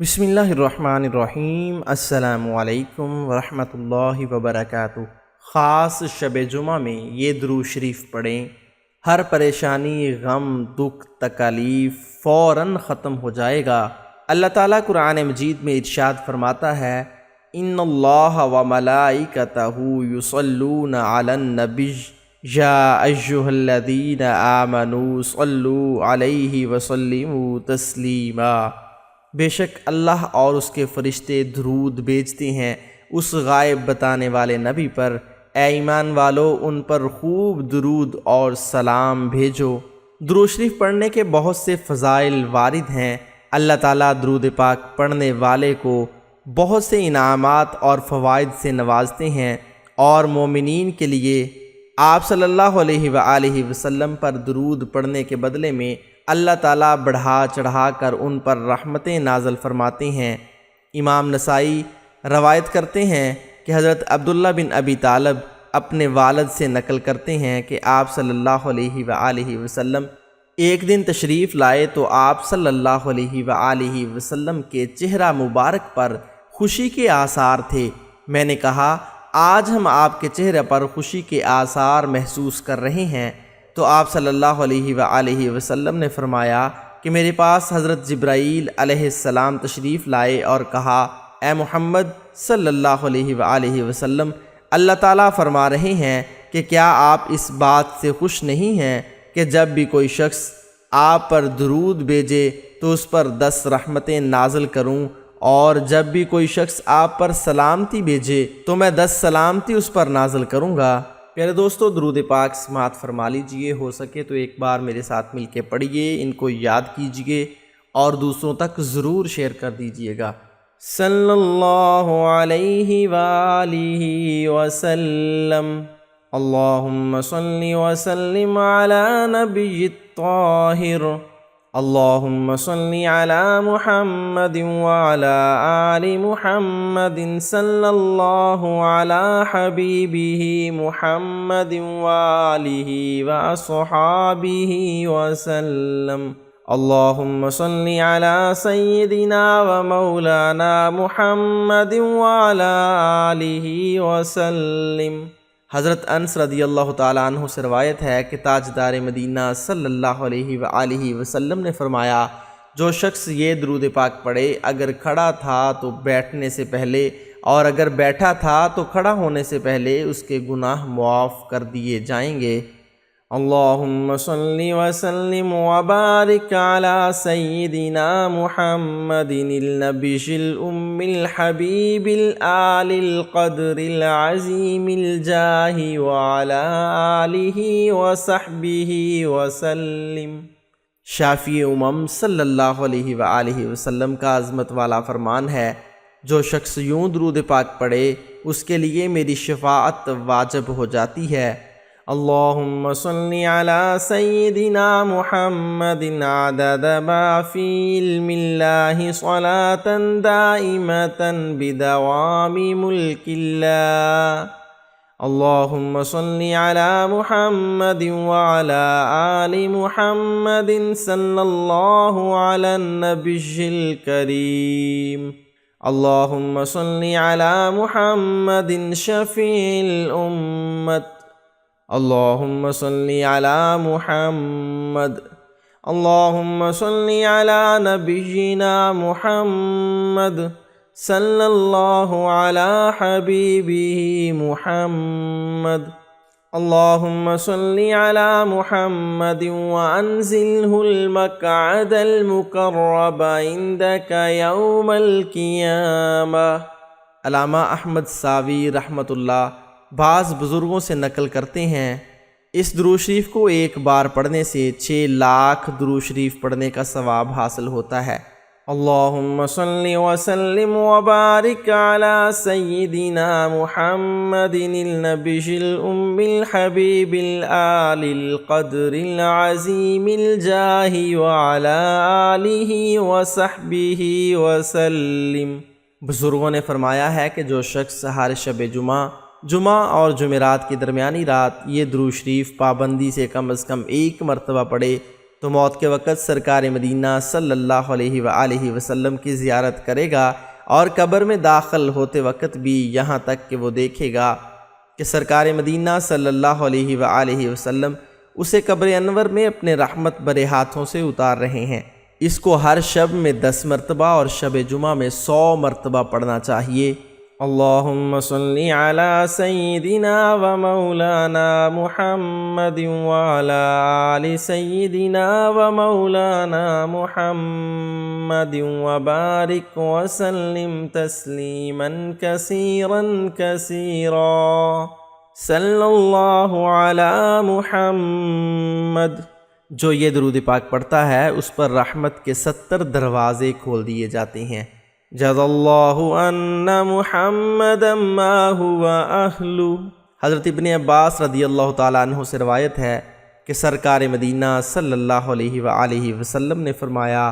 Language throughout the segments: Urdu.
بسم اللہ الرحمن الرحیم۔ السلام علیکم ورحمۃ اللہ وبرکاتہ۔ خاص شب جمعہ میں یہ درود شریف پڑھیں، ہر پریشانی، غم، دکھ، تکالیف فوراً ختم ہو جائے گا۔ اللہ تعالیٰ قرآن مجید میں ارشاد فرماتا ہے، ان اللہ وملائکتہ یصلون علی النبی یا ایھا الذین آمنوا صلوا علیہ وسلموا تسلیما۔ بے شک اللہ اور اس کے فرشتے درود بھیجتے ہیں اس غائب بتانے والے نبی پر، اے ایمان والو ان پر خوب درود اور سلام بھیجو۔ درود شریف پڑھنے کے بہت سے فضائل وارد ہیں۔ اللہ تعالیٰ درود پاک پڑھنے والے کو بہت سے انعامات اور فوائد سے نوازتے ہیں، اور مومنین کے لیے آپ صلی اللہ علیہ وآلہ وسلم پر درود پڑھنے کے بدلے میں اللہ تعالیٰ بڑھا چڑھا کر ان پر رحمتیں نازل فرماتے ہیں۔ امام نسائی روایت کرتے ہیں کہ حضرت عبداللہ بن ابی طالب اپنے والد سے نقل کرتے ہیں کہ آپ صلی اللہ علیہ وآلہ وسلم ایک دن تشریف لائے تو آپ صلی اللہ علیہ وآلہ وسلم کے چہرہ مبارک پر خوشی کے آثار تھے۔ میں نے کہا، آج ہم آپ کے چہرے پر خوشی کے آثار محسوس کر رہے ہیں، تو آپ صلی اللہ علیہ وآلہ وسلم نے فرمایا کہ میرے پاس حضرت جبرائیل علیہ السلام تشریف لائے اور کہا، اے محمد صلی اللہ علیہ وآلہ وسلم، اللہ تعالیٰ فرما رہے ہیں کہ کیا آپ اس بات سے خوش نہیں ہیں کہ جب بھی کوئی شخص آپ پر درود بھیجے تو اس پر 10 رحمتیں نازل کروں، اور جب بھی کوئی شخص آپ پر سلامتی بھیجے تو میں 10 سلامتی اس پر نازل کروں گا۔ پیارے دوستو، درود پاک سماعت فرما لیجئے، ہو سکے تو ایک بار میرے ساتھ مل کے پڑھیے، ان کو یاد کیجئے اور دوسروں تک ضرور شیئر کر دیجئے گا۔ صلی اللہ علیہ وآلہ وسلم، اللہم صلی وسلم علی نبی الطاہر، اللہم صلی علی محمد وعلی آل محمد، صلی اللہ علی حبیبہ محمد وآلہ واصحابہ وسلم، اللہم صلی علی سیدنا ومولانا محمد وعلی آلہ وسلم۔ حضرت انس رضی اللہ تعالیٰ عنہ سے روایت ہے کہ تاجدار مدینہ صلی اللہ علیہ وآلہ وسلم نے فرمایا، جو شخص یہ درود پاک پڑھے، اگر کھڑا تھا تو بیٹھنے سے پہلے، اور اگر بیٹھا تھا تو کھڑا ہونے سے پہلے اس کے گناہ معاف کر دیے جائیں گے۔ اللہم صلی وسلم وبارک علی سیدنا محمد النبی الأمی الحبیب الآل القدر العظیم الجاہ وعلی آلہ وصحبہ وسلم۔ شافی امم صلی اللہ علیہ وآلہ وسلم کا عظمت والا فرمان ہے، جو شخص یوں درود پاک پڑھے اس کے لیے میری شفاعت واجب ہو جاتی ہے۔ اللہم صلی علی سیدنا محمد عدد ما فی علم اللہ صلاة دائمة بدوام ملک اللہ، اللہم صلی علی محمد وعلی آل محمد، صلی اللہ علی النبی الکریم، اللہم صلی علی محمد شفیع الامت، اللہم صلی علی محمد، اللہم صلی علی نبینا محمد، صلی اللہ علی حبیبہ محمد، اللہم صلی علی محمد وانزلہ المقعد المقرب عندک یوم القیامہ۔ علامہ احمد ساوی رحمۃ اللہ بعض بزرگوں سے نقل کرتے ہیں، اس درود شریف کو ایک بار پڑھنے سے 6 لاکھ درود شریف پڑھنے کا ثواب حاصل ہوتا ہے۔ اللہم صلی وسلم وبارک علی سیدنا محمد النبی الأمی الحبیب الآل القدر العظیم الجاہ وعلی آلہ وصحبہ وسلم۔ بزرگوں نے فرمایا ہے کہ جو شخص ہر شب جمعہ اور جمعرات کی درمیانی رات یہ درود شریف پابندی سے کم از کم 1 مرتبہ پڑھے تو موت کے وقت سرکار مدینہ صلی اللہ علیہ وآلہ وسلم کی زیارت کرے گا، اور قبر میں داخل ہوتے وقت بھی یہاں تک کہ وہ دیکھے گا کہ سرکار مدینہ صلی اللہ علیہ وآلہ وسلم اسے قبر انور میں اپنے رحمت بھرے ہاتھوں سے اتار رہے ہیں۔ اس کو ہر شب میں 10 مرتبہ اور شب جمعہ میں 100 مرتبہ پڑھنا چاہیے۔ اللہم صلی علی سیدنا و مولانا محمد وعلی آل سیدنا و مولانا محمد وبارک وسلم تسلیما کثیرا کثیرا صلی اللہ علی محمد۔ جو یہ درود پاک پڑھتا ہے اس پر رحمت کے 70 دروازے کھول دیے جاتے ہیں۔ جزا اللہ ان محمدا ما هو اہل۔ حضرت ابن عباس رضی اللہ تعالیٰ عنہ سے روایت ہے کہ سرکار مدینہ صلی اللہ علیہ وآلہ وسلم نے فرمایا،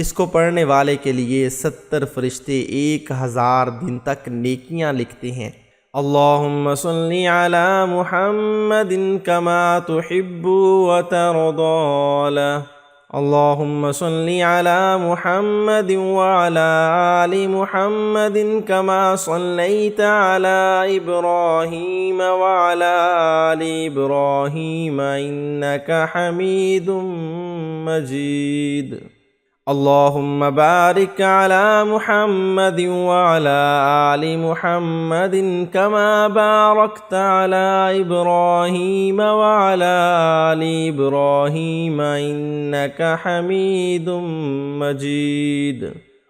اس کو پڑھنے والے کے لیے 70 فرشتے 1000 دن تک نیکیاں لکھتے ہیں۔ اللہم صلی علی محمد کما تحب وترضى۔ اللہم صلی علی محمد وعلی آل محمد کما صلیت علی ابراہیم وعلی آل ابراہیم انک حمید مجید۔ اللہم بارک علی محمد وعلی آل محمد کما بارکت علی ابراہیم وعلی آل ابراہیم انک حمید مجید۔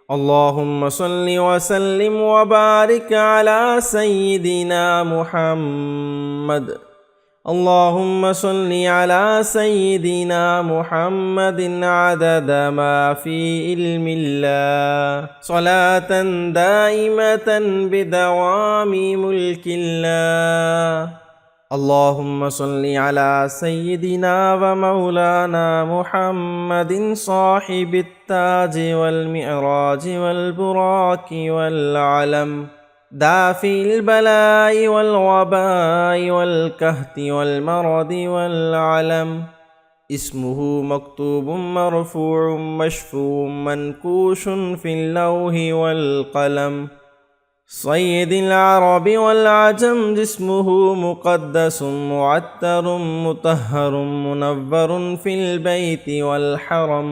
اللہم صلی وسلم وبارک علی سیدنا محمد۔ اللہم صلی علی سیدنا محمد عدد ما فی علم اللہ صلاة دائمة بدوام ملک اللہ۔ اللہم صلی علی سیدنا و مولانا محمد صاحب التاج والمعراج والبراق والعلم دافع البلاء والوباء والقحط والمرض والعلم اسمه مكتوب مرفوع مشفوع منقوش في اللوح والقلم سيد العرب والعجم جسمه مقدس معطر مطهر منور في البيت والحرم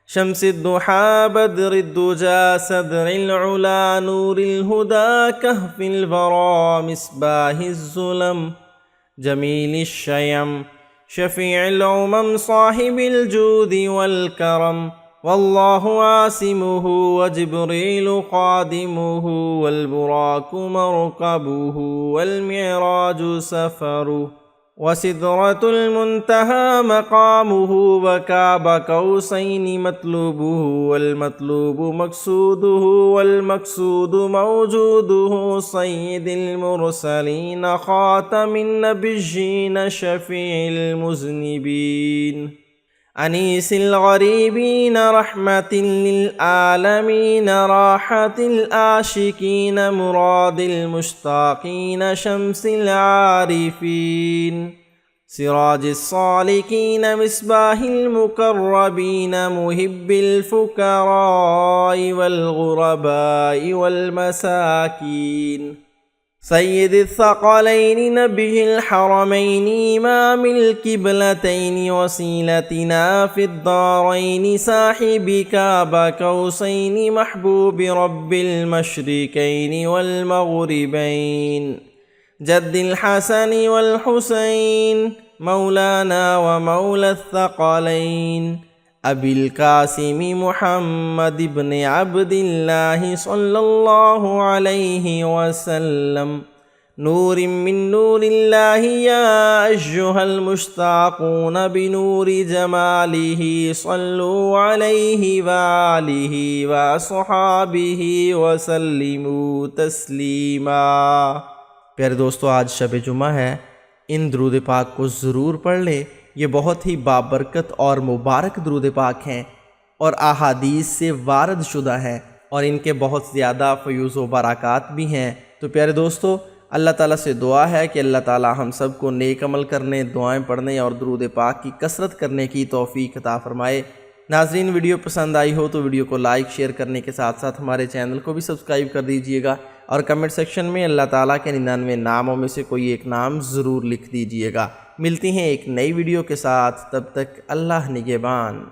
شمس الضحى بدر الدجى صدر العلا نور الهدى كهف الورى مصباح الظلم جميل الشيم شفيع الأمم صاحب الجود والكرم والله عاصمه وجبريل خادمه والبراق مركبه والمعراج سفره وسدرة المنتهى مقامه وكعب قوسين مطلوبه والمطلوب مقصوده والمقصود موجوده سيد المرسلين خاتم النبيين شفيع المذنبين أنيس الغريبين رحمة للعالمين راحة العاشقين مراد المشتاقين شمس العارفين سراج الصالحين مصباح المقربين محب الفقراء والغرباء والمساكين سيد الثقلين نبي الحرمين إمام القبلتين وسيلتنا في الدارين صاحب كعب قوسين محبوب رب المشرقين والمغربين جد الحسن والحسين مولانا ومولى الثقلين أبي القاسم محمد بن عبد الله صلى الله عليه وسلم نور من نور الله يا أيها المشتاقون بنور جماله صلوا عليه وآله وصحابه وسلموا تسلیما۔ پیارے دوستو، آج شب جمعہ ہے، ان درود پاک کو ضرور پڑھ لیں۔ یہ بہت ہی بابرکت اور مبارک درود پاک ہیں اور احادیث سے وارد شدہ ہیں، اور ان کے بہت زیادہ فیوز و برکات بھی ہیں۔ تو پیارے دوستو، اللہ تعالیٰ سے دعا ہے کہ اللہ تعالیٰ ہم سب کو نیک عمل کرنے، دعائیں پڑھنے اور درود پاک کی کثرت کرنے کی توفیق عطا فرمائے۔ ناظرین، ویڈیو پسند آئی ہو تو ویڈیو کو لائک شیئر کرنے کے ساتھ ساتھ ہمارے چینل کو بھی سبسکرائب کر دیجئے گا، اور کمنٹ سیکشن میں اللہ تعالیٰ کے 99 ناموں میں سے کوئی ایک نام ضرور لکھ دیجئے گا۔ ملتی ہیں ایک نئی ویڈیو کے ساتھ، تب تک اللہ نگہبان۔